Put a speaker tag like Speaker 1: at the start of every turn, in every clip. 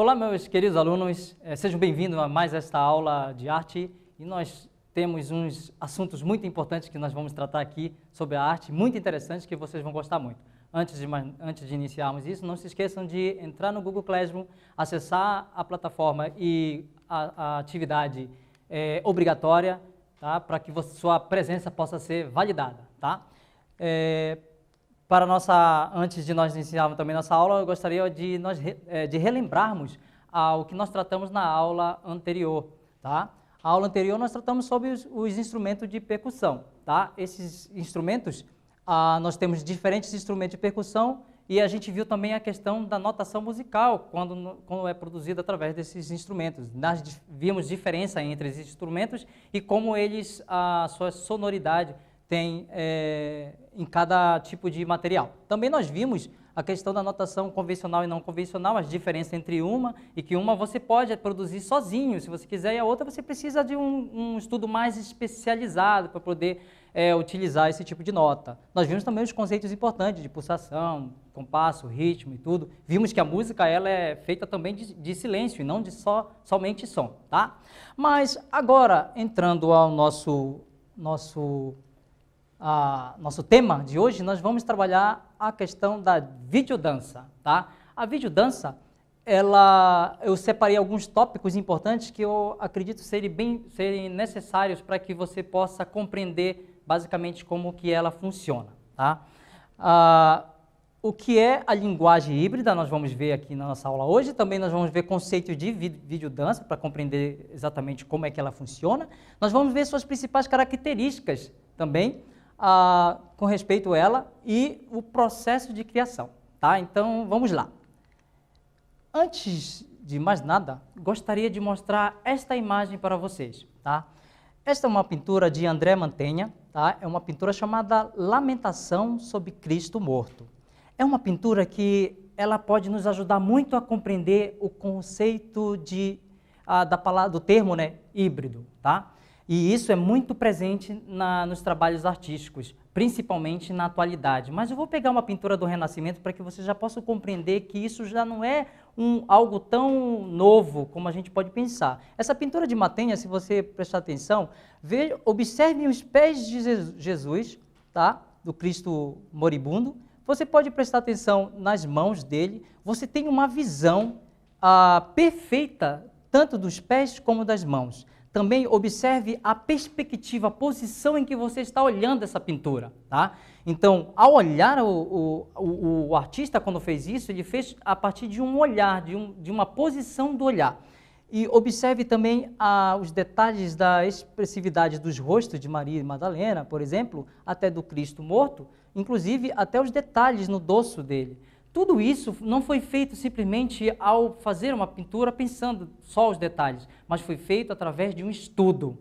Speaker 1: Olá, meus queridos alunos, sejam bem-vindos a mais esta aula de arte e nós temos uns assuntos muito importantes que nós vamos tratar aqui sobre a arte, muito interessantes que vocês vão gostar muito. Antes de iniciarmos isso, não se esqueçam de entrar no Google Classroom, acessar a plataforma e a atividade obrigatória, tá? Para que sua presença possa ser validada, tá? Antes de nós iniciarmos também nossa aula, eu gostaria de relembrarmos o que nós tratamos na aula anterior, tá? A aula anterior nós tratamos sobre os instrumentos de percussão, tá? Esses instrumentos, nós temos diferentes instrumentos de percussão e a gente viu também a questão da notação musical quando é produzida através desses instrumentos. Nós vimos diferença entre esses instrumentos e como eles, a sua sonoridade tem em cada tipo de material. Também nós vimos a questão da notação convencional e não convencional, as diferenças entre uma e que uma você pode produzir sozinho, se você quiser, e a outra você precisa de um estudo mais especializado para poder utilizar esse tipo de nota. Nós vimos também os conceitos importantes de pulsação, compasso, ritmo e tudo. Vimos que a música ela é feita também de silêncio e não de somente som, tá? Mas agora, entrando ao nosso tema de hoje, nós vamos trabalhar a questão da videodança, tá? A videodança, eu separei alguns tópicos importantes que eu acredito serem necessários para que você possa compreender basicamente como que ela funciona, tá? O que é a linguagem híbrida, nós vamos ver aqui na nossa aula hoje. Também nós vamos ver conceitos de videodança para compreender exatamente como é que ela funciona. Nós vamos ver suas principais características também, com respeito a ela e o processo de criação, tá? Então, vamos lá. Antes de mais nada, gostaria de mostrar esta imagem para vocês, tá? Esta é uma pintura de André Mantegna, tá? É uma pintura chamada Lamentação sobre Cristo Morto. É uma pintura que ela pode nos ajudar muito a compreender o conceito do termo, né, híbrido, tá? E isso é muito presente nos trabalhos artísticos, principalmente na atualidade. Mas eu vou pegar uma pintura do Renascimento para que você já possa compreender que isso já não é algo tão novo como a gente pode pensar. Essa pintura de Mantegna, se você prestar atenção, observe os pés de Jesus, tá? Do Cristo moribundo. Você pode prestar atenção nas mãos dele. Você tem uma visão perfeita, tanto dos pés como das mãos. Também observe a perspectiva, a posição em que você está olhando essa pintura, tá? Então, ao olhar, o artista, quando fez isso, ele fez a partir de um olhar, de uma posição do olhar. E observe também os detalhes da expressividade dos rostos de Maria e Madalena, por exemplo, até do Cristo morto, inclusive até os detalhes no dorso dele. Tudo isso não foi feito simplesmente ao fazer uma pintura pensando só os detalhes, mas foi feito através de um estudo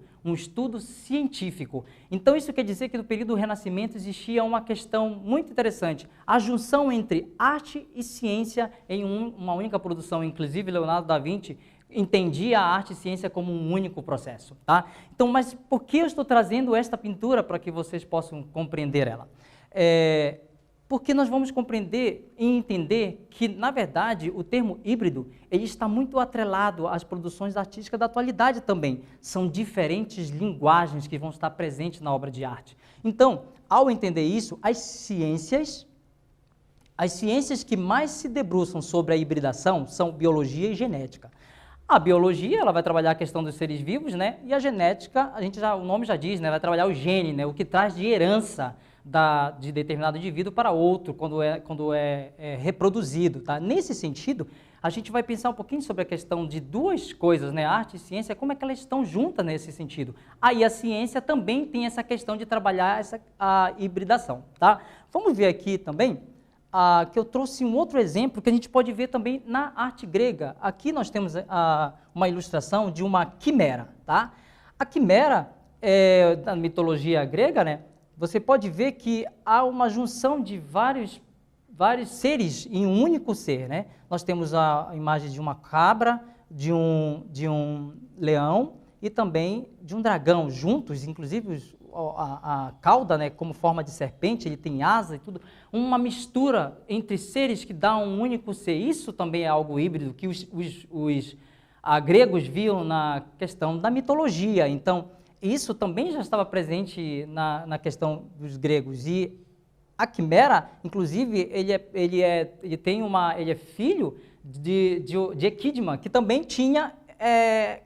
Speaker 1: científico. Então isso quer dizer que no período do Renascimento existia uma questão muito interessante, a junção entre arte e ciência em uma única produção. Inclusive Leonardo da Vinci entendia a arte e ciência como um único processo, tá? Então, mas por que eu estou trazendo esta pintura para que vocês possam compreender ela? Porque nós vamos compreender e entender que, na verdade, o termo híbrido ele está muito atrelado às produções artísticas da atualidade também. São diferentes linguagens que vão estar presentes na obra de arte. Então, ao entender isso, as ciências que mais se debruçam sobre a hibridação são biologia e genética. A biologia, ela vai trabalhar a questão dos seres vivos, né? E a genética, o nome já diz, né? Vai trabalhar o gene, né? O que traz de herança de determinado indivíduo para outro, quando é reproduzido, tá? Nesse sentido, a gente vai pensar um pouquinho sobre a questão de duas coisas, né? Arte e ciência, como é que elas estão juntas nesse sentido. Aí a ciência também tem essa questão de trabalhar a hibridação, tá? Vamos ver aqui também que eu trouxe um outro exemplo que a gente pode ver também na arte grega. Aqui nós temos uma ilustração de uma quimera, tá? A quimera, da mitologia grega, né? Você pode ver que há uma junção de vários seres em um único ser, né? Nós temos a imagem de uma cabra, de um leão e também de um dragão, juntos, inclusive a cauda, né, como forma de serpente, ele tem asa e tudo, uma mistura entre seres que dá um único ser. Isso também é algo híbrido que os gregos viam na questão da mitologia. Então, isso também já estava presente na questão dos gregos. E a quimera, inclusive, ele é filho de Equidna, que também tinha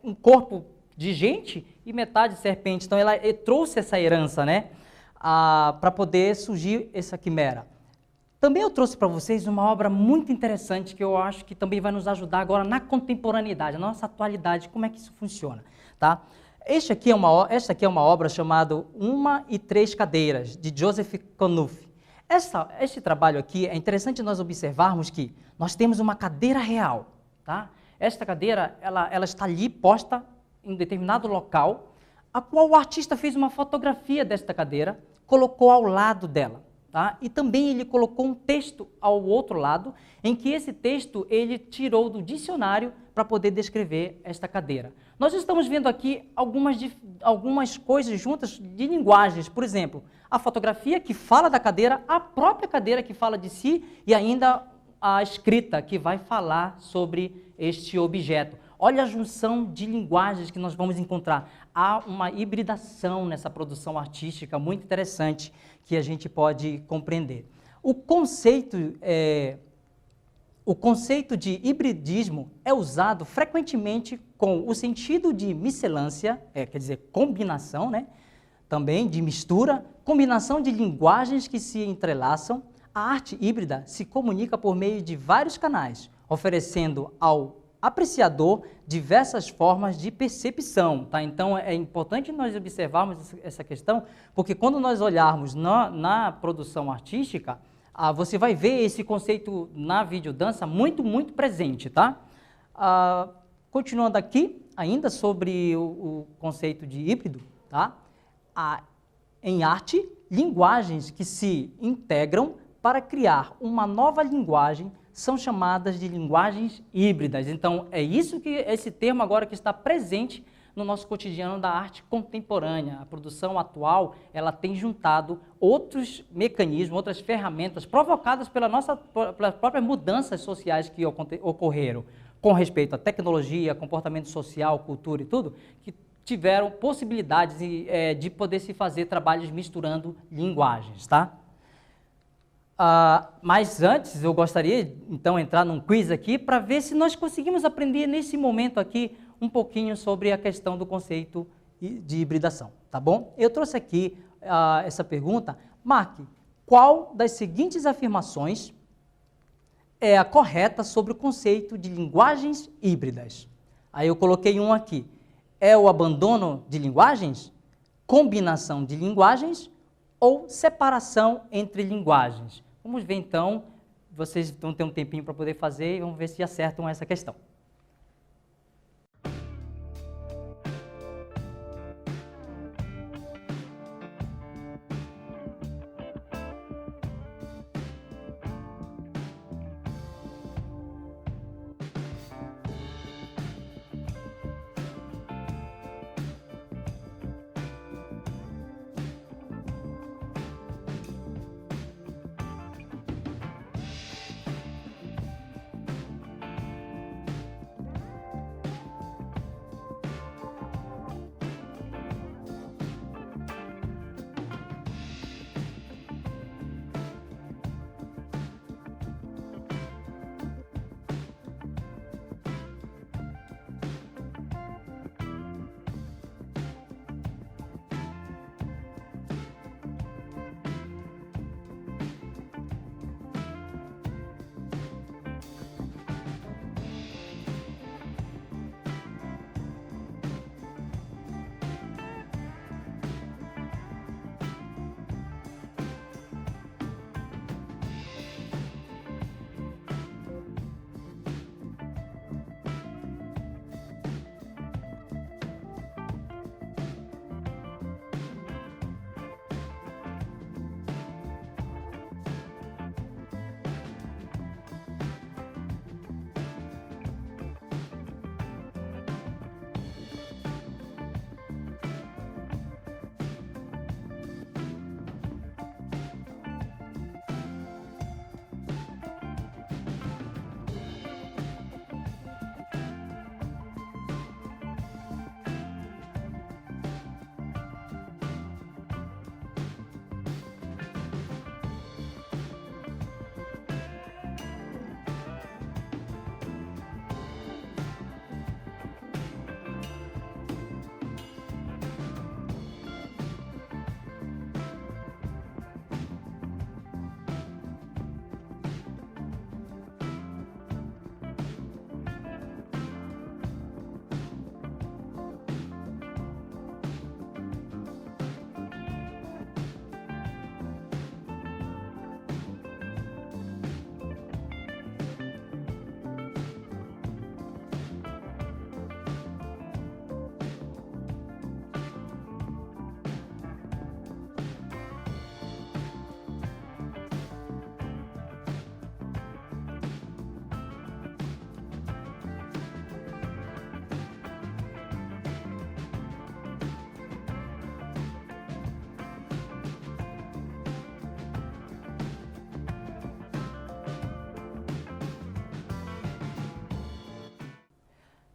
Speaker 1: um corpo de gente e metade de serpente. Então, ele trouxe essa herança, né, para poder surgir essa quimera. Também eu trouxe para vocês uma obra muito interessante que eu acho que também vai nos ajudar agora na contemporaneidade, na nossa atualidade, como é que isso funciona, tá? Esta aqui é uma obra chamada Uma e Três Cadeiras, de Joseph Knuth. Este trabalho aqui, é interessante nós observarmos que nós temos uma cadeira real, tá? Esta cadeira, ela está ali posta em um determinado local, a qual o artista fez uma fotografia desta cadeira, colocou ao lado dela, tá? E também ele colocou um texto ao outro lado, em que esse texto ele tirou do dicionário para poder descrever esta cadeira. Nós estamos vendo aqui algumas coisas juntas de linguagens, por exemplo, a fotografia que fala da cadeira, a própria cadeira que fala de si e ainda a escrita que vai falar sobre este objeto. Olha a junção de linguagens que nós vamos encontrar. Há uma hibridação nessa produção artística muito interessante que a gente pode compreender. O conceito de hibridismo é usado frequentemente com o sentido de miscelância, quer dizer, combinação, né? Também de mistura, combinação de linguagens que se entrelaçam. A arte híbrida se comunica por meio de vários canais, oferecendo ao apreciador diversas formas de percepção, tá? Então, é importante nós observarmos essa questão, porque quando nós olharmos na produção artística, você vai ver esse conceito na videodança muito, muito presente, tá? Continuando aqui, ainda sobre o conceito de híbrido, tá? Em arte, linguagens que se integram para criar uma nova linguagem são chamadas de linguagens híbridas. Então, é isso que esse termo agora que está presente no nosso cotidiano da arte contemporânea. A produção atual, ela tem juntado outros mecanismos, outras ferramentas provocadas pelas próprias mudanças sociais que ocorreram com respeito à tecnologia, comportamento social, cultura e tudo, que tiveram possibilidades de poder se fazer trabalhos misturando linguagens, tá? Mas antes, eu gostaria, então, entrar num quiz aqui para ver se nós conseguimos aprender nesse momento aqui um pouquinho sobre a questão do conceito de hibridação, tá bom? Eu trouxe aqui essa pergunta. Marque, qual das seguintes afirmações é a correta sobre o conceito de linguagens híbridas? Aí eu coloquei um aqui. É o abandono de linguagens, combinação de linguagens ou separação entre linguagens? Vamos ver então, vocês vão ter um tempinho para poder fazer e vamos ver se acertam essa questão.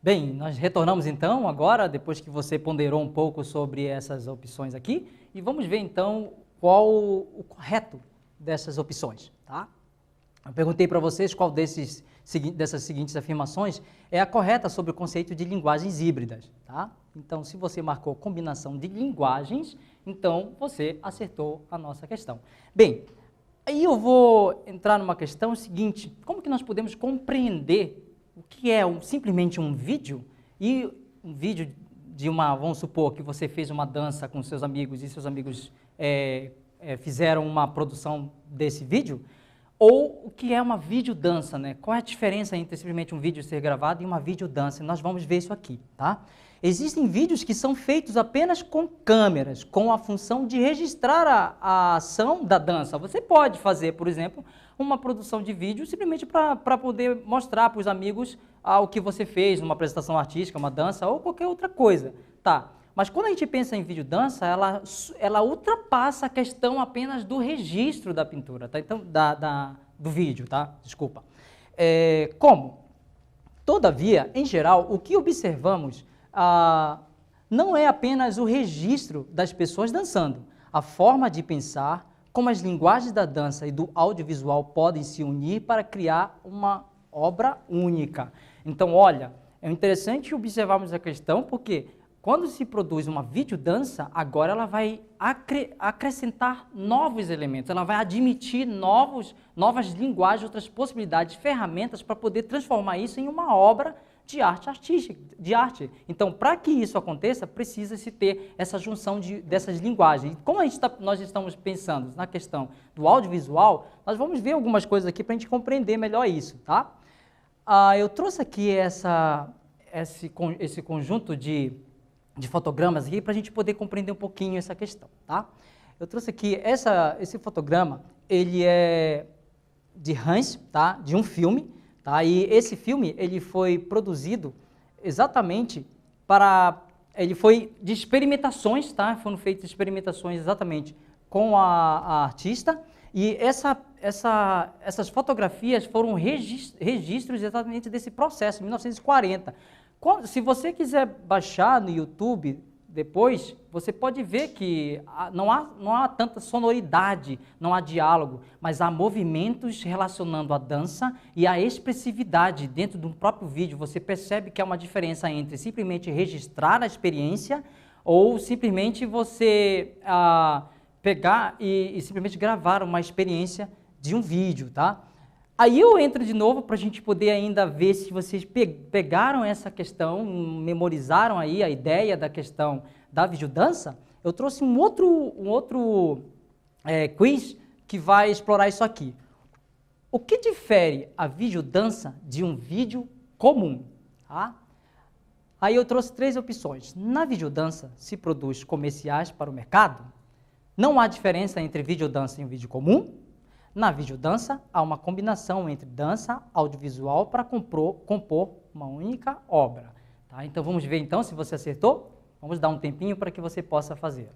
Speaker 1: Bem, nós retornamos então agora, depois que você ponderou um pouco sobre essas opções aqui, e vamos ver então qual o correto dessas opções, tá? Eu perguntei para vocês qual dessas seguintes afirmações é a correta sobre o conceito de linguagens híbridas, tá? Então, se você marcou combinação de linguagens, então você acertou a nossa questão. Bem, aí eu vou entrar numa questão seguinte: como que nós podemos compreender o que é simplesmente um vídeo? E um vídeo de vamos supor que você fez uma dança com seus amigos e seus amigos fizeram uma produção desse vídeo, ou o que é uma videodança, né? Qual é a diferença entre simplesmente um vídeo ser gravado e uma videodança? Nós vamos ver isso aqui, tá? Existem vídeos que são feitos apenas com câmeras, com a função de registrar a ação da dança. Você pode fazer, por exemplo, uma produção de vídeo simplesmente para poder mostrar para os amigos o que você fez, numa apresentação artística, uma dança ou qualquer outra coisa, tá? Mas quando a gente pensa em videodança, ela ultrapassa a questão apenas do registro da pintura, tá? Então, do vídeo, tá? Desculpa. Como? Todavia, em geral, o que observamos não é apenas o registro das pessoas dançando. A forma de pensar, como as linguagens da dança e do audiovisual podem se unir para criar uma obra única. Então, olha, é interessante observarmos a questão, porque quando se produz uma videodança, agora ela vai acrescentar novos elementos, ela vai admitir novas linguagens, outras possibilidades, ferramentas para poder transformar isso em uma obra de arte artística, de arte. Então, para que isso aconteça, precisa-se ter essa junção dessas linguagens. Como nós estamos pensando na questão do audiovisual, nós vamos ver algumas coisas aqui para a gente compreender melhor isso, tá? Eu trouxe aqui esse conjunto de fotogramas aqui para a gente poder compreender um pouquinho essa questão, tá? Eu trouxe aqui esse fotograma, ele é de Hans, tá? De um filme, tá? E esse filme, ele foi produzido exatamente ele foi de experimentações, tá? Foram feitas experimentações exatamente com a artista, e essas fotografias foram registros exatamente desse processo, em 1940. Se você quiser baixar no YouTube depois, você pode ver que não há tanta sonoridade, não há diálogo, mas há movimentos relacionando a dança e a expressividade dentro do próprio vídeo. Você percebe que há uma diferença entre simplesmente registrar a experiência ou simplesmente você pegar e simplesmente gravar uma experiência de um vídeo, tá? Aí eu entro de novo para a gente poder ainda ver se vocês pegaram essa questão, memorizaram aí a ideia da questão da videodança. Eu trouxe um outro quiz que vai explorar isso aqui. O que difere a videodança de um vídeo comum? Tá? Aí eu trouxe 3 opções. Na videodança se produz comerciais para o mercado. Não há diferença entre videodança e um vídeo comum. Na videodança, há uma combinação entre dança e audiovisual para compor uma única obra. Tá? Então, vamos ver então se você acertou. Vamos dar um tempinho para que você possa fazer.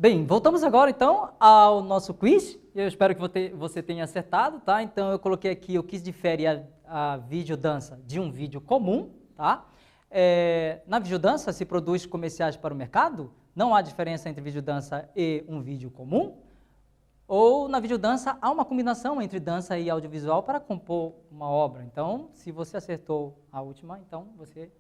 Speaker 1: Bem, voltamos agora então ao nosso quiz. Eu espero que você tenha acertado, tá? Então eu coloquei aqui, o quiz difere a videodança de um vídeo comum, tá? Na videodança se produz comerciais para o mercado, não há diferença entre videodança e um vídeo comum. Ou na videodança há uma combinação entre dança e audiovisual para compor uma obra. Então, se você acertou a última, então você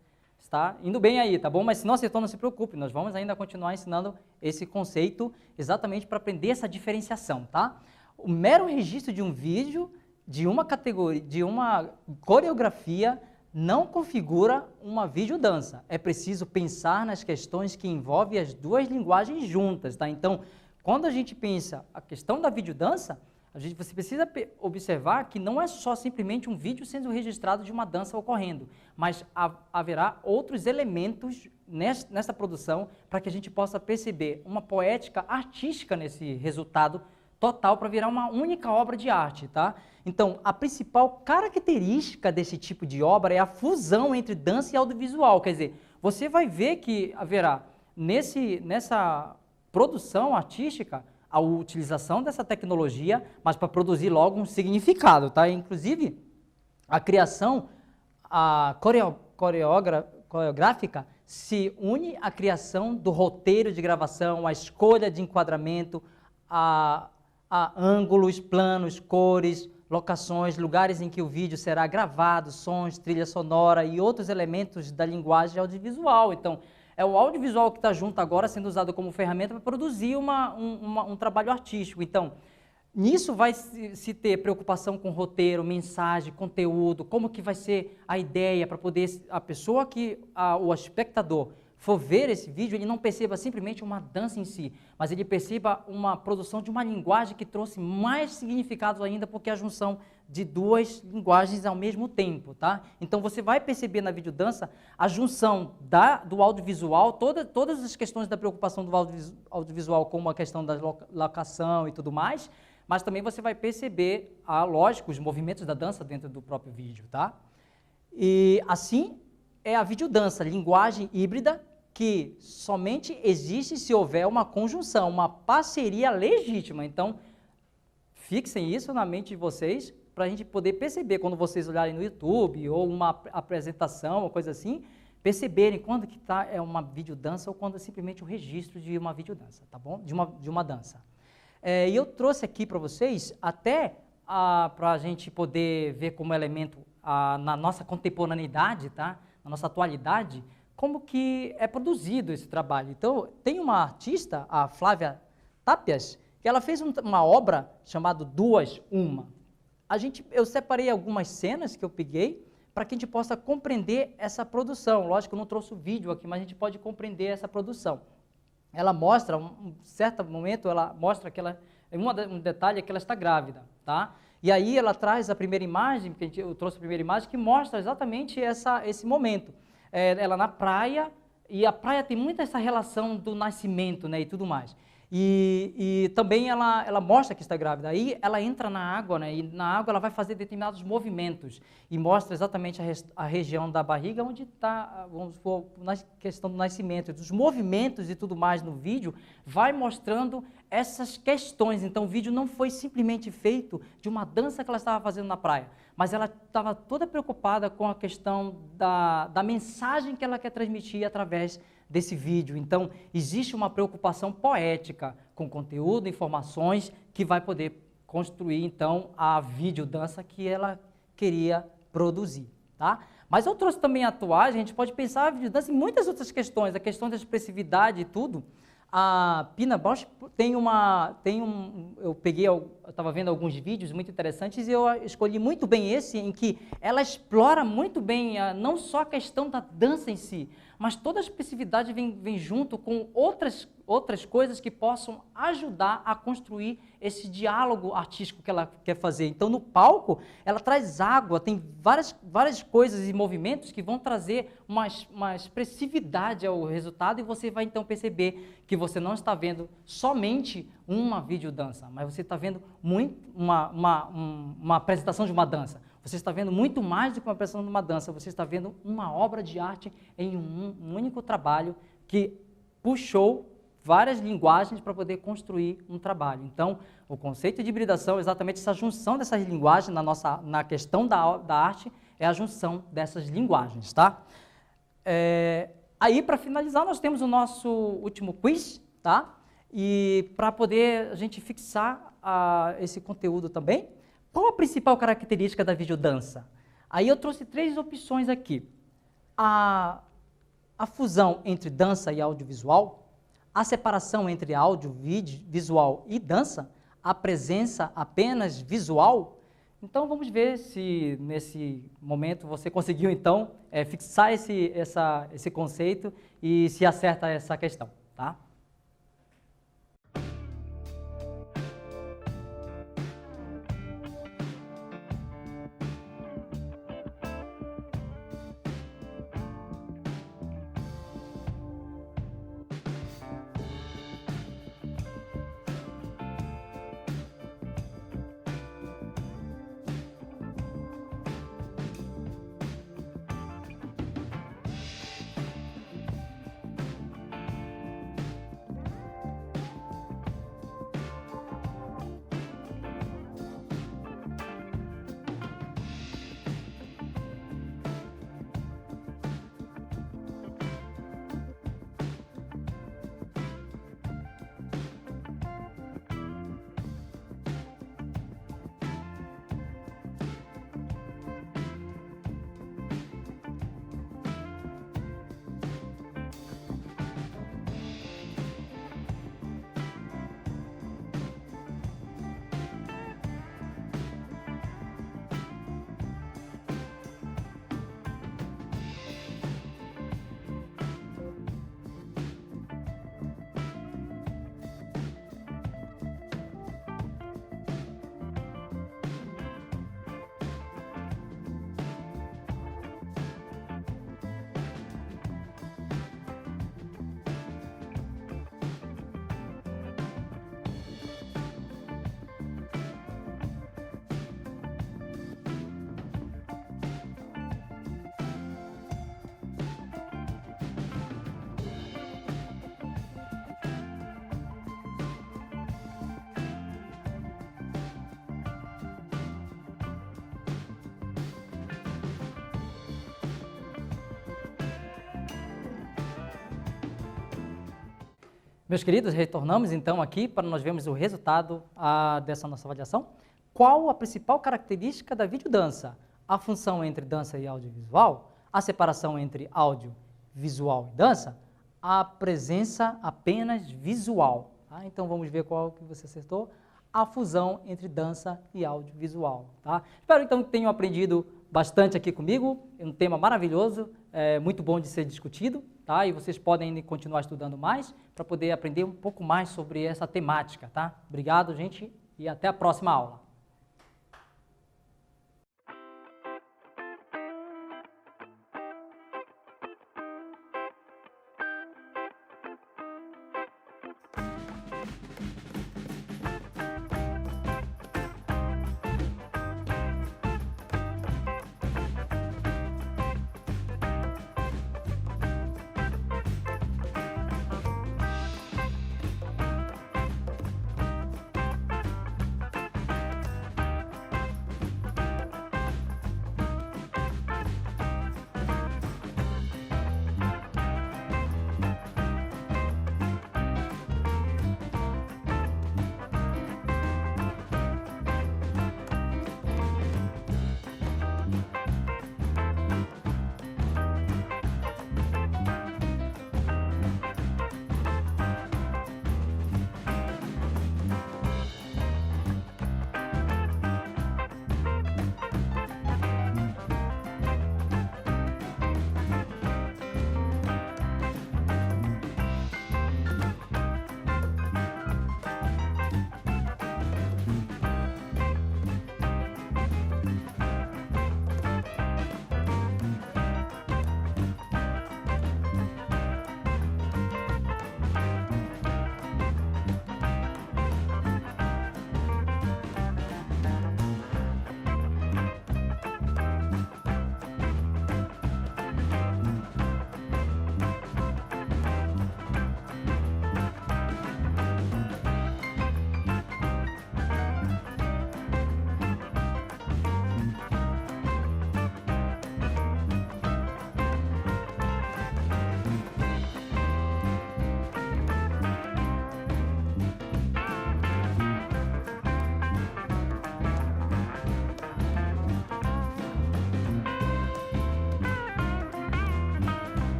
Speaker 1: está indo bem aí, tá bom? Mas se não acertou, não se preocupe, nós vamos ainda continuar ensinando esse conceito exatamente para aprender essa diferenciação, tá? O mero registro de um vídeo, de uma categoria, de uma coreografia, não configura uma videodança. É preciso pensar nas questões que envolvem as duas linguagens juntas, tá? Então, quando a gente pensa a questão da videodança, você precisa observar que não é só simplesmente um vídeo sendo registrado de uma dança ocorrendo, mas haverá outros elementos nessa produção para que a gente possa perceber uma poética artística nesse resultado total para virar uma única obra de arte, tá? Então, a principal característica desse tipo de obra é a fusão entre dança e audiovisual, quer dizer, você vai ver que haverá nessa produção artística a utilização dessa tecnologia, mas para produzir logo um significado, tá? Inclusive, a criação coreográfica se une à criação do roteiro de gravação, à escolha de enquadramento, a ângulos, planos, cores, locações, lugares em que o vídeo será gravado, sons, trilha sonora e outros elementos da linguagem audiovisual. Então, é o audiovisual que está junto agora, sendo usado como ferramenta para produzir um trabalho artístico. Então, nisso vai se ter preocupação com roteiro, mensagem, conteúdo, como que vai ser a ideia para poder a pessoa o espectador for ver esse vídeo, ele não perceba simplesmente uma dança em si, mas ele perceba uma produção de uma linguagem que trouxe mais significado ainda, porque é a junção de duas linguagens ao mesmo tempo, tá? Então você vai perceber na videodança a junção do audiovisual, todas as questões da preocupação do audiovisual, como a questão da locação e tudo mais, mas também você vai perceber, lógico, os movimentos da dança dentro do próprio vídeo, tá? E assim é a videodança, linguagem híbrida, que somente existe se houver uma conjunção, uma parceria legítima. Então, fixem isso na mente de vocês, para a gente poder perceber, quando vocês olharem no YouTube, ou uma apresentação, ou coisa assim, perceberem quando que é uma videodança, ou quando é simplesmente um registro de uma videodança, tá bom? De uma dança. E eu trouxe aqui para vocês, até para a gente poder ver como elemento na nossa contemporaneidade, tá? Na nossa atualidade, como que é produzido esse trabalho. Então, tem uma artista, a Flávia Tapias, que ela fez uma obra chamada Duas Uma. Eu separei algumas cenas que eu peguei para que a gente possa compreender essa produção. Lógico, eu não trouxe o vídeo aqui, mas a gente pode compreender essa produção. Ela mostra, um certo momento, ela mostra que um detalhe é que ela está grávida, tá? E aí ela traz a primeira imagem, porque eu trouxe a primeira imagem, que mostra exatamente esse momento. Ela na praia, e a praia tem muito essa relação do nascimento, né, e tudo mais. E também ela mostra que está grávida. Aí ela entra na água, né, e na água ela vai fazer determinados movimentos e mostra exatamente a região da barriga onde está, vamos supor, na questão do nascimento. Dos movimentos e tudo mais no vídeo, vai mostrando essas questões. Então o vídeo não foi simplesmente feito de uma dança que ela estava fazendo na praia, mas ela estava toda preocupada com a questão da mensagem que ela quer transmitir através desse vídeo. Então, existe uma preocupação poética com conteúdo, informações, que vai poder construir, então, a videodança que ela queria produzir, tá? Mas eu trouxe também atuais, a gente pode pensar a videodança em muitas outras questões, a questão da expressividade e tudo. A Pina Bausch eu estava vendo alguns vídeos muito interessantes e eu escolhi muito bem esse, em que ela explora muito bem não só a questão da dança em si, mas toda a expressividade vem junto com outras coisas que possam ajudar a construir esse diálogo artístico que ela quer fazer. Então, no palco, ela traz água, tem várias coisas e movimentos que vão trazer uma expressividade ao resultado, e você vai então perceber que você não está vendo somente uma videodança, mas você está vendo uma apresentação de uma dança. Você está vendo muito mais do que uma apresentação de uma dança, você está vendo uma obra de arte em um único trabalho que puxou, várias linguagens para poder construir um trabalho. Então, o conceito de hibridação é exatamente essa junção dessas linguagens na questão da arte, é a junção dessas linguagens, tá? Aí, para finalizar, nós temos o nosso último quiz, tá? E para poder a gente fixar esse conteúdo também, qual a principal característica da videodança? Aí eu trouxe 3 opções aqui. A fusão entre dança e audiovisual, a separação entre áudio, vídeo, visual e dança, a presença apenas visual. Então vamos ver se nesse momento você conseguiu então fixar esse conceito e se acerta essa questão, tá? Meus queridos, retornamos então aqui para nós vermos o resultado dessa nossa avaliação. Qual a principal característica da videodança? A função entre dança e audiovisual? A separação entre áudio, visual e dança? A presença apenas visual. Tá? Então vamos ver qual que você acertou. A fusão entre dança e audiovisual. Tá? Espero então que tenham aprendido bastante aqui comigo. É um tema maravilhoso, muito bom de ser discutido. Tá? E vocês podem continuar estudando mais para poder aprender um pouco mais sobre essa temática. Tá? Obrigado, gente, e até a próxima aula.